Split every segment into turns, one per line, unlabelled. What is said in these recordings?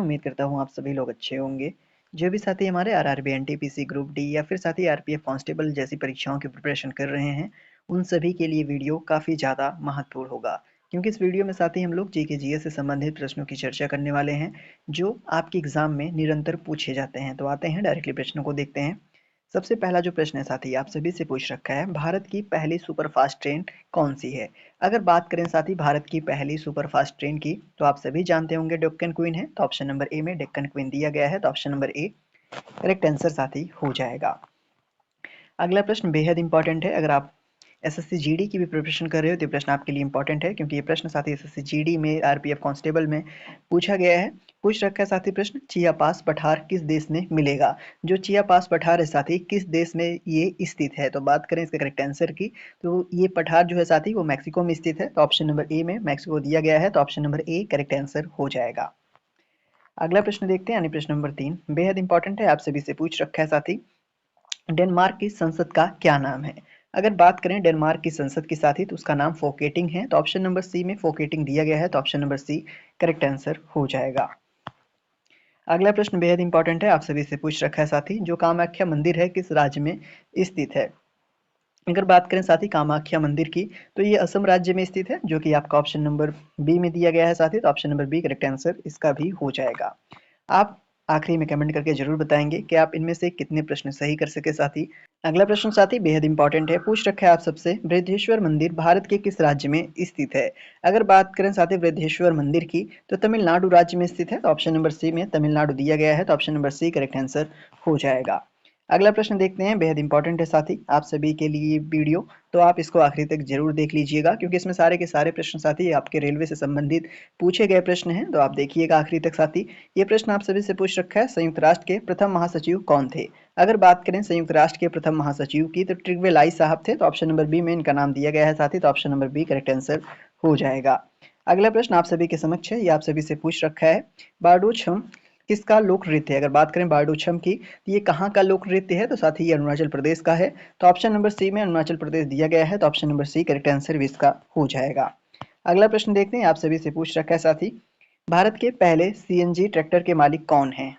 उम्मीद करता हूँ आप सभी लोग अच्छे होंगे। जो भी साथी हमारे आरआरबी, एनटीपीसी, ग्रुप डी या फिर साथी आरपीएफ कांस्टेबल जैसी परीक्षाओं की प्रिपरेशन कर रहे हैं, उन सभी के लिए वीडियो काफ़ी ज़्यादा महत्वपूर्ण होगा। क्योंकि इस वीडियो में साथी हम लोग जीके जीएस से संबंधित प्रश्नों की चर्चा करने वाले हैं, जो आपके एग्जाम में निरंतर पूछे जाते हैं। तो आते हैं डायरेक्टली प्रश्नों को देखते हैं। सबसे पहला जो प्रश्न है साथी आप सभी से पूछ रखा है, भारत की पहली सुपरफास्ट ट्रेन कौन सी है? अगर बात करें साथी भारत की पहली सुपरफास्ट ट्रेन की, तो आप सभी जानते होंगे डेक्कन क्वीन है। तो ऑप्शन नंबर ए में डेक्कन क्वीन दिया गया है, तो option number A correct answer साथी हो जाएगा। अगला प्रश्न बेहद इंपॉर्टेंट है। अगर आप एसएससी जीडी की भी प्रिपरेशन कर रहे हो तो ये प्रश्न आपके लिए इंपॉर्टेंट है, क्योंकि ये प्रश्न साथी एसएससी जीडी में आरपीएफ कांस्टेबल में पूछा गया है। पूछ रखा है साथी प्रश्न, चिया पास पठार किस देश में मिलेगा? जो चिया पास पठार है साथी किस देश में ये स्थित है? तो बात करें इसका करेक्ट आंसर की, तो ये पठार जो है साथी वो मैक्सिको में स्थित है। तो ऑप्शन नंबर ए में मैक्सिको दिया गया है, तो option number A correct answer हो जाएगा। अगला प्रश्न देखते हैं, यानी प्रश्न नंबर 3 बेहद इंपॉर्टेंट है, आप सभी से पूछ रखा है साथी, डेनमार्क की संसद का क्या नाम है? अगर बात करें डेनमार्क की संसद के साथ ही, तो उसका नाम फोकेटिंग है। तो ऑप्शन नंबर सी में फोकेटिंग दिया गया है, तो option number C correct answer हो जाएगा। अगला प्रश्न बेहद इंपॉर्टेंट है, आप सभी से पूछ रखा है साथी, जो कामाख्या मंदिर है किस राज्य में स्थित है? अगर बात करें साथी कामाख्या मंदिर की, तो ये असम राज्य में स्थित है, जो कि आपका ऑप्शन नंबर बी में दिया गया है साथी। तो option number B correct answer इसका भी हो जाएगा। आप आखिरी में कमेंट करके जरूर बताएंगे कि आप इनमें से कितने प्रश्न सही कर सके साथी। अगला प्रश्न साथी बेहद इंपॉर्टेंट है, पूछ रखा है आप सबसे, बृहदेश्वर मंदिर भारत के किस राज्य में स्थित है? अगर बात करें साथी बृहदेश्वर मंदिर की, तो तमिलनाडु राज्य में स्थित है। तो ऑप्शन नंबर सी में तमिलनाडु दिया गया है, तो option number C correct answer हो जाएगा। अगला प्रश्न देखते हैं, बेहद इंपॉर्टेंट है साथी आप सभी के लिए वीडियो, तो आप इसको आखिरी तक जरूर देख लीजिएगा, क्योंकि इसमें सारे के सारे प्रश्न साथी आपके रेलवे से संबंधित पूछे गए प्रश्न हैं। तो आप देखिएगा आखिरी तक साथी। ये प्रश्न आप सभी से पूछ रखा है, संयुक्त राष्ट्र के प्रथम महासचिव कौन थे? अगर बात करें संयुक्त राष्ट्र के प्रथम महासचिव की, तो ट्रिग्वेलाई साहब थे। तो ऑप्शन नंबर बी में इनका नाम दिया गया है साथी, तो option number B correct answer हो जाएगा। अगला प्रश्न आप सभी के समक्ष है, ये आप सभी से पूछ रखा है, बारडोछम किसका लोक नृत्य है? अगर बात करें बारडोछम की, तो ये कहाँ का लोक नृत्य है? तो साथी ये अरुणाचल प्रदेश का है। तो ऑप्शन नंबर सी में अरुणाचल प्रदेश दिया गया है, तो option number C correct answer भी इसका हो जाएगा। अगला प्रश्न देखते हैं, आप सभी से पूछ रखा है साथी, भारत के पहले सीएनजी ट्रैक्टर के मालिक कौन हैं?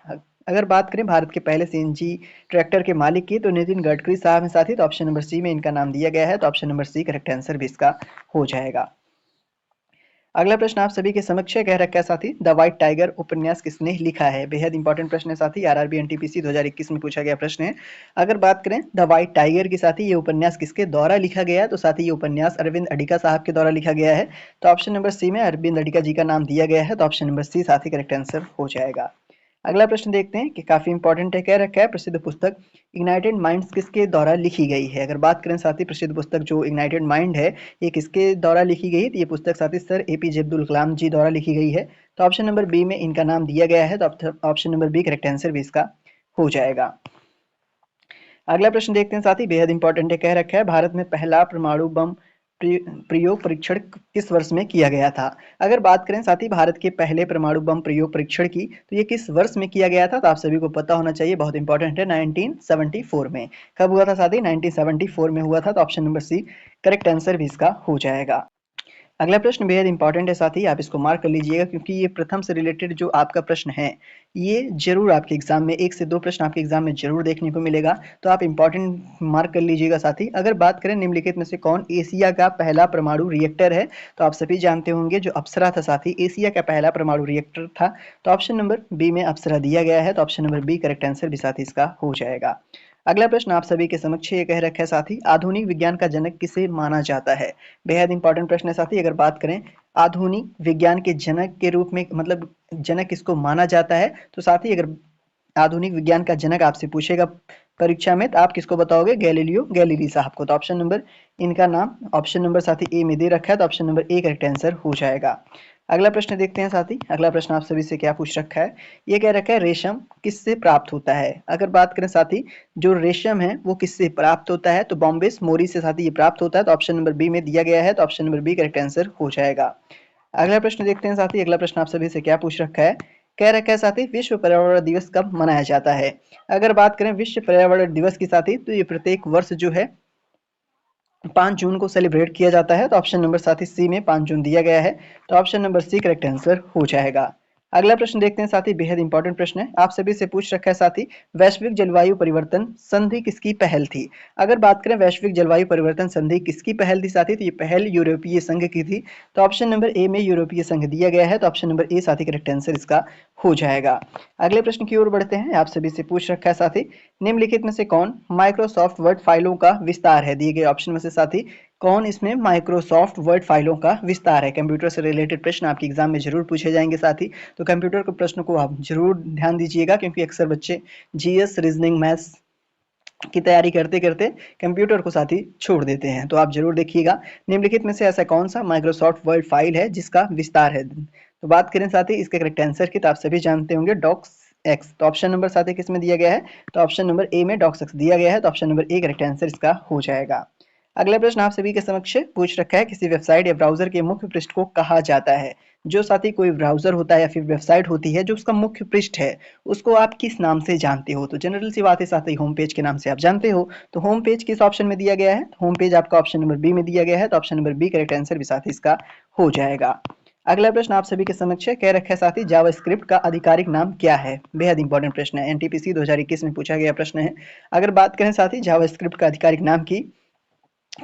अगर बात करें भारत के पहले सीएनजी ट्रैक्टर के मालिक की, तो नितिन गडकरी साहब हैं साथी। तो ऑप्शन नंबर सी में इनका नाम दिया गया है, तो option number C correct answer भी इसका हो जाएगा। अगला प्रश्न आप सभी के समक्ष है, कह रखा है साथी, द व्हाइट टाइगर उपन्यास किसने लिखा है? बेहद इंपॉर्टेंट प्रश्न है साथी, आरआरबी एनटीपीसी 2021 में पूछा गया प्रश्न है। अगर बात करें द व्हाइट टाइगर की साथी, ये उपन्यास किसके द्वारा लिखा गया है? तो साथी ये उपन्यास अरविंद अडिगा साहब के द्वारा लिखा गया है। तो ऑप्शन नंबर सी में अरविंद अडिगा जी का नाम दिया गया है, तो ऑप्शन नंबर सी साथी करेक्ट आंसर हो जाएगा। अगला प्रश्न देखते हैं कि काफी इंपॉर्टेंट है, कह रखा है, प्रसिद्ध पुस्तक इग्नाइटेड माइंड्स किसके द्वारा लिखी गई है? अगर बात करें साथी प्रसिद्ध पुस्तक जो इग्नाइटेड माइंड है, ये किसके द्वारा लिखी गई? तो ये पुस्तक साथी सर एपीजे अब्दुल कलाम जी द्वारा लिखी गई है। तो ऑप्शन नंबर बी में इनका नाम दिया गया है, तो option number B correct answer भी इसका हो जाएगा। अगला प्रश्न देखते हैं साथी, बेहद इंपॉर्टेंट है, कह रखा है, भारत में पहला परमाणु बम प्रयोग परीक्षण किस वर्ष में किया गया था? अगर बात करें साथी भारत के पहले परमाणु बम प्रयोग परीक्षण की, तो ये किस वर्ष में किया गया था? तो आप सभी को पता होना चाहिए, बहुत इंपॉर्टेंट है, 1974 में। कब हुआ था साथी? 1974 में हुआ था। तो option number C correct answer भी इसका हो जाएगा। अगला प्रश्न बेहद इंपॉर्टेंट है साथी, आप इसको मार्क कर लीजिएगा, क्योंकि ये प्रथम से रिलेटेड जो आपका प्रश्न है, ये जरूर आपके एग्जाम में 1 से 2 प्रश्न आपके एग्जाम में जरूर देखने को मिलेगा। तो आप इंपॉर्टेंट मार्क कर लीजिएगा साथी। अगर बात करें निम्नलिखित में से कौन एशिया का पहला परमाणु रिएक्टर है? तो आप सभी जानते होंगे जो अप्सरा था साथी, एशिया का पहला परमाणु रिएक्टर था। तो ऑप्शन नंबर बी में अप्सरा दिया गया है, तो option number B correct answer भी साथी इसका हो जाएगा। अगला प्रश्न आप सभी के समक्ष ये कह रखा है साथी, आधुनिक विज्ञान का जनक किसे माना जाता है? बेहद इंपॉर्टेंट प्रश्न है साथी। अगर बात करें आधुनिक विज्ञान के जनक के रूप में, मतलब जनक किसको माना जाता है, तो साथी अगर आधुनिक विज्ञान का जनक आपसे पूछेगा परीक्षा में, तो आप किसको बताओगे? गैलीलियो गैलीली साहब को। तो ऑप्शन नंबर इनका नाम ऑप्शन नंबर साथी ए में दे रखा है, तो option number A correct answer हो जाएगा। अगला प्रश्न देखते हैं साथी, अगला प्रश्न आप सभी से क्या पूछ रखा है, ये कह रखा है, रेशम किससे प्राप्त होता है? अगर बात करें साथी जो रेशम है वो किससे प्राप्त होता है, तो बॉम्बे मोरी से साथी ये प्राप्त होता है। तो ऑप्शन नंबर बी में दिया गया है, तो option number B correct answer हो जाएगा। अगला प्रश्न देखते हैं साथी, अगला प्रश्न आप सभी से क्या पूछ रखा है, कह रखा है साथी, विश्व पर्यावरण दिवस कब मनाया जाता है? अगर बात करें विश्व पर्यावरण दिवस की साथी, तो ये प्रत्येक वर्ष जो है 5 जून को सेलिब्रेट किया जाता है। तो ऑप्शन नंबर साथी सी में 5 जून दिया गया है, तो option number C correct answer हो जाएगा। अगला प्रश्न देखते हैं साथी, बेहद इंपॉर्टेंट प्रश्न है, आप सभी से पूछ रखा है साथी, वैश्विक जलवायु परिवर्तन संधि किसकी पहल थी? अगर बात करें वैश्विक जलवायु परिवर्तन संधि किसकी पहल थी साथी, तो ये पहल यूरोपीय संघ की थी। तो ऑप्शन नंबर ए में यूरोपीय संघ दिया गया है, तो ऑप्शन नंबर ए साथी करेक्ट आंसर इसका हो जाएगा। अगले प्रश्न की ओर बढ़ते हैं, आप सभी से पूछ रखा है साथी, निम्नलिखित में से कौन माइक्रोसॉफ्ट वर्ड फाइलों का विस्तार है? दिए गए ऑप्शन में से साथी कौन इसमें माइक्रोसॉफ्ट वर्ड फाइलों का विस्तार है? कंप्यूटर से रिलेटेड प्रश्न आपके एग्जाम में जरूर पूछे जाएंगे साथी, तो कंप्यूटर के प्रश्न को आप जरूर ध्यान दीजिएगा, क्योंकि अक्सर बच्चे जीएस, रीजनिंग, मैथ्स की तैयारी करते करते कंप्यूटर को साथ ही छोड़ देते हैं, तो आप जरूर देखिएगा निम्नलिखित में से ऐसा कौन सा माइक्रोसॉफ्ट वर्ड फाइल है जिसका विस्तार है। तो बात करें साथ ही इसके करेक्ट आंसर की, तो आप सभी जानते होंगे डॉक्स एक्स। तो ऑप्शन नंबर साथ ही किस में दिया गया है? तो ऑप्शन नंबर ए में डॉक्स एक्स दिया गया है, तो option number A correct answer इसका हो जाएगा। अगला प्रश्न आप सभी के समक्ष पूछ रखा है, किसी वेबसाइट या ब्राउजर के मुख्य पृष्ठ को कहा जाता है? जो साथी कोई ब्राउजर होता है या फिर वेबसाइट होती है जो उसका मुख्य पृष्ठ है, उसको आप किस नाम से जानते हो? तो जनरल सी बात है साथी, होम पेज के नाम से आप जानते हो। तो होम पेज किस ऑप्शन में दिया गया है? होम पेज आपका ऑप्शन नंबर बी में दिया गया है, तो option number B correct answer भी साथी इसका हो जाएगा। अगला प्रश्न आप सभी के समक्ष कह रखा है साथी, जावास्क्रिप्ट का आधिकारिक नाम क्या है? बेहद इंपॉर्टेंट प्रश्न है, एनटीपीसी 2021 में पूछा गया प्रश्न है। अगर बात करें साथी जावास्क्रिप्ट का आधिकारिक नाम की,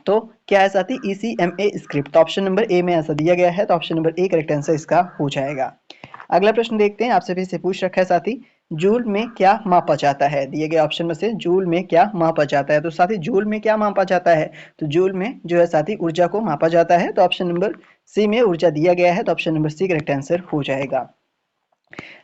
तो क्या है साथी? ECMA script. तो ऑप्शन नंबर ए में ऐसा दिया गया है, तो option number A correct answer इसका हो जाएगा। अगला प्रश्न देखते हैं, आप सभी से पूछ रखा है साथी, जूल में क्या मापा जाता है? दिए गए ऑप्शन में से जूल में क्या मापा जाता है? तो साथी जूल में क्या मापा जाता है? तो जूल में जो है साथी ऊर्जा को मापा जाता है, तो ऑप्शन नंबर सी में ऊर्जा दिया गया है, तो option number C correct answer हो जाएगा।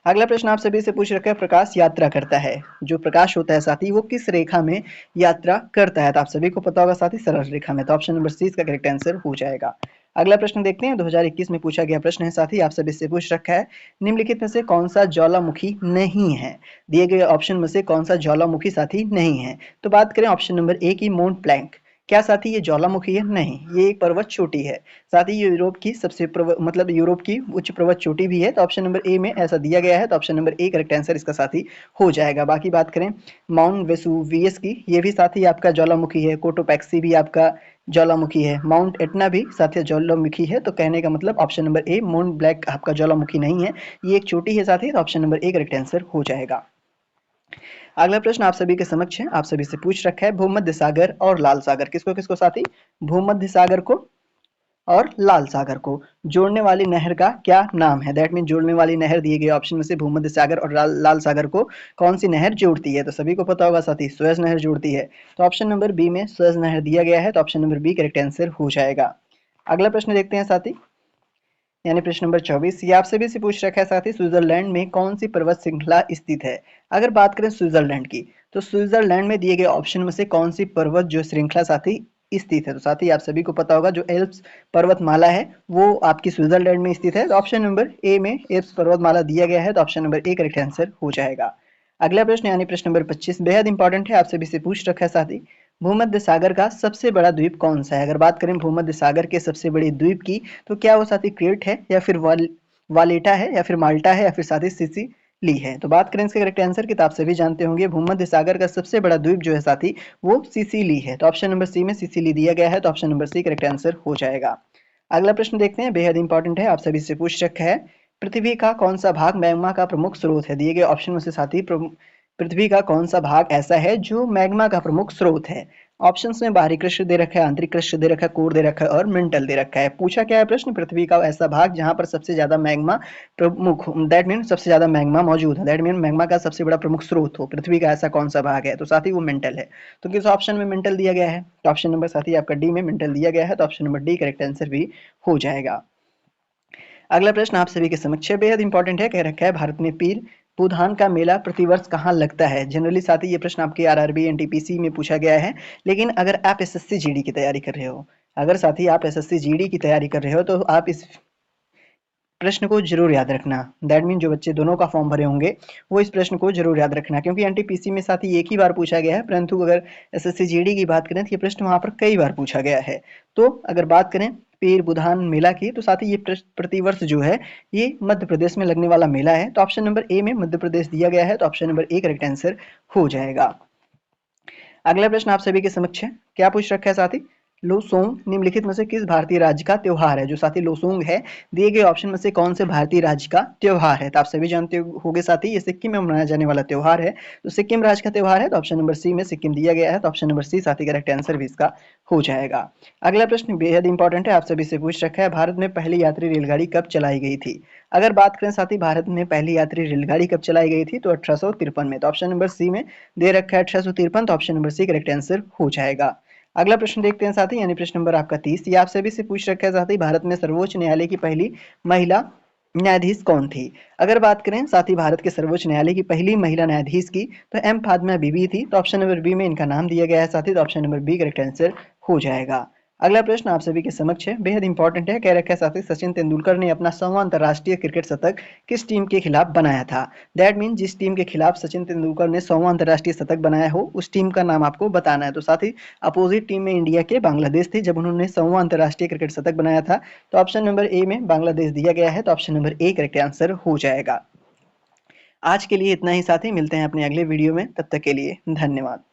अगला प्रश्न आप सभी से पूछ रखा है, प्रकाश यात्रा करता है, जो प्रकाश होता है साथी वो किस रेखा में यात्रा करता है? तो आप सभी को पता होगा साथी सरल रेखा में, तो ऑप्शन नंबर सी इसका करेक्ट आंसर हो जाएगा। अगला प्रश्न देखते हैं, 2021 में पूछा गया प्रश्न है साथी, आप सभी से पूछ रखा है, निम्नलिखित में से कौन सा ज्वालामुखी नहीं है? दिए गए ऑप्शन में से कौन सा ज्वालामुखी साथी नहीं है? तो बात करें ऑप्शन नंबर ए की मोंट ब्लैंक, क्या साथी ये ज्वालामुखी है? नहीं, ये एक पर्वत चोटी है साथ ही, ये यूरोप की सबसे मतलब यूरोप की उच्च पर्वत चोटी भी है, तो ऑप्शन नंबर ए में ऐसा दिया गया है, तो option number A correct answer इसका साथी हो जाएगा। बाकी बात करें माउंट वेसुवियस की, ये भी साथी आपका ज्वालामुखी है, कोटोपैक्सी भी आपका ज्वालामुखी है, माउंट एटना भी साथी ज्वालामुखी है, तो कहने का मतलब option number A mount black आपका ज्वालामुखी नहीं है, ये एक चोटी है साथी, तो option number A correct answer हो जाएगा। अगला प्रश्न आप सभी के समक्ष है, आप सभी से पूछ रखा है, भूमध्य सागर और लाल सागर किसको किसको साथी? भूमध्य सागर को और लाल सागर को जोड़ने वाली नहर का क्या नाम है? दैट मीन जोड़ने वाली नहर दिए गए ऑप्शन में से भूमध्य सागर और लाल सागर को कौन सी नहर जोड़ती है? तो सभी को पता होगा साथी सुएज नहर जोड़ती है, तो ऑप्शन नंबर बी में सुएज नहर दिया गया है, तो option number B correct answer हो जाएगा। अगला प्रश्न देखते हैं साथी, यानी प्रश्न नंबर 24, ये आप सभी से पूछ रखा है साथी, स्विट्जरलैंड में कौन सी पर्वत श्रृंखला स्थित है? अगर बात करें स्विट्जरलैंड की, तो स्विट्जरलैंड में दिए गए ऑप्शन में से कौन सी पर्वत जो श्रृंखला साथी स्थित है? तो साथी आप सभी को पता होगा जो एल्प्स पर्वतमाला है वो आपकी स्विट्जरलैंड में स्थित है, तो ऑप्शन नंबर ए में एल्प्स पर्वतमाला दिया गया है, तो option number A correct answer हो जाएगा। अगला प्रश्न यानी प्रश्न नंबर 25 बेहद इंपॉर्टेंट है, आप सभी से पूछ रखा है साथी, भूमध्य सागर का सबसे बड़ा द्वीप कौन सा है? अगर बात करें भूमध्य सागर के सबसे बड़े द्वीप की, तो क्या वो साथी क्रेट है या फिर वालेटा है या फिर माल्टा है या फिर साथी सिसिली है? तो बात करें इसके करेक्ट आंसर की, तो आप सभी जानते होंगे भूमध्य सागर का सबसे बड़ा द्वीप जो है साथी वो सिसिली है, तो ऑप्शन नंबर सी में सिसिली दिया गया है, तो option number C correct answer हो जाएगा। अगला प्रश्न देखते हैं, बेहद इंपॉर्टेंट है, आप सभी से पूछ रखा है, पृथ्वी का कौन सा भाग मैग्मा का प्रमुख स्रोत है? दिए गए ऑप्शन में से साथी पृथ्वी का कौन सा भाग ऐसा है जो मैग्मा का प्रमुख स्रोत है? ऑप्शंस में बाहरी कृष्ण दे रखा है, आंतरिक कृष्ण दे रखा है, कोर दे रखा है और मेंटल दे रखा है। पूछा क्या है प्रश्न? पृथ्वी का ऐसा भाग जहां पर सबसे ज्यादा मैग्मा प्रमुख, दैट मीन सबसे ज्यादा मैग्मा मौजूद है, दैट मीन मैग्मा का सबसे बड़ा प्रमुख स्रोत हो, पृथ्वी का ऐसा कौन सा भाग है? तो साथी वो मेंटल है, तो किस ऑप्शन में मेंटल दिया गया है? तो ऑप्शन नंबर साथी आपका डी में मेंटल दिया गया है, तो option number D correct answer भी हो जाएगा। अगला प्रश्न आप सभी के समक्ष बेहद इंपॉर्टेंट है, कह रखा है, भारत में पीर बुधान का मेला प्रतिवर्ष कहाँ लगता है? जनरली साथी ये प्रश्न आपके आरआरबी एनटीपीसी में पूछा गया है, लेकिन अगर आप एसएससी जीडी की तैयारी कर रहे हो, अगर साथी आप एसएससी जीडी की तैयारी कर रहे हो, तो आप इस प्रश्न को जरूर याद रखना, दैट मीन जो बच्चे दोनों का फॉर्म भरे होंगे वो इस प्रश्न को जरूर याद रखना, क्योंकि एनटीपीसी में साथ ही एक ही बार पूछा गया है, परंतु अगर एसएससी जीडी की बात करें तो ये प्रश्न वहां पर कई बार पूछा गया है। तो अगर बात करें पीर बुधान मेला की, तो साथ ही ये प्रतिवर्ष जो है ये मध्य प्रदेश में लगने वाला मेला है, तो ऑप्शन नंबर ए में मध्य प्रदेश दिया गया है, तो option number A correct answer हो जाएगा। अगला प्रश्न आप सभी के समक्ष है, क्या पूछ रखा है साथी, लोसोंग निम्नलिखित में से किस भारतीय राज्य का त्योहार है? जो साथी लोसोंग है, दिए गए ऑप्शन में से कौन से भारतीय राज्य का त्योहार है? तो आप सभी जानते होंगे साथी, ये सिक्किम में मनाया जाने वाला त्योहार है। तो सिक्किम राज्य का त्योहार है, तो ऑप्शन नंबर सी में सिक्किम दिया गया है, तो ऑप्शन नंबर सी साथी करेक्ट आंसर भी इसका हो जाएगा। अगला प्रश्न बेहद इंपॉर्टेंट है, आप सभी से पूछ रखा है, भारत में पहली यात्री रेलगाड़ी कब चलाई गई थी? अगर बात करें साथी भारत में पहली यात्री रेलगाड़ी कब चलाई गई थी, तो 1853 में। तो ऑप्शन नंबर सी में दे रखा है 1853, तो option number C correct answer हो जाएगा। अगला प्रश्न देखते हैं साथी, यानी प्रश्न नंबर आपका 30। ये आप सभी से पूछ रखा है साथी, भारत में सर्वोच्च न्यायालय की पहली महिला न्यायाधीश कौन थी? अगर बात करें साथी भारत के सर्वोच्च न्यायालय की पहली महिला न्यायाधीश की, तो एम फातिमा बीबी थी। तो ऑप्शन नंबर बी में इनका नाम दिया गया है साथी, तो option number B correct answer हो जाएगा। अगला प्रश्न आप सभी के समक्ष है, बेहद इंपॉर्टेंट है, कह रखा है साथी सचिन तेंदुलकर ने अपना 100वां अंतरराष्ट्रीय क्रिकेट शतक किस टीम के खिलाफ बनाया था? दैट मीन जिस टीम के खिलाफ सचिन तेंदुलकर ने 100वां अंतरराष्ट्रीय शतक बनाया हो, उस टीम का नाम आपको बताना है। तो साथी अपोजिट टीम में इंडिया के बांग्लादेश थी जब उन्होंने 100वां अंतरराष्ट्रीय क्रिकेट शतक बनाया था। तो ऑप्शन नंबर ए में बांग्लादेश दिया गया है, तो option number A correct answer हो जाएगा। आज के लिए इतना ही साथी, मिलते हैं अपने अगले वीडियो में, तब तक के लिए धन्यवाद।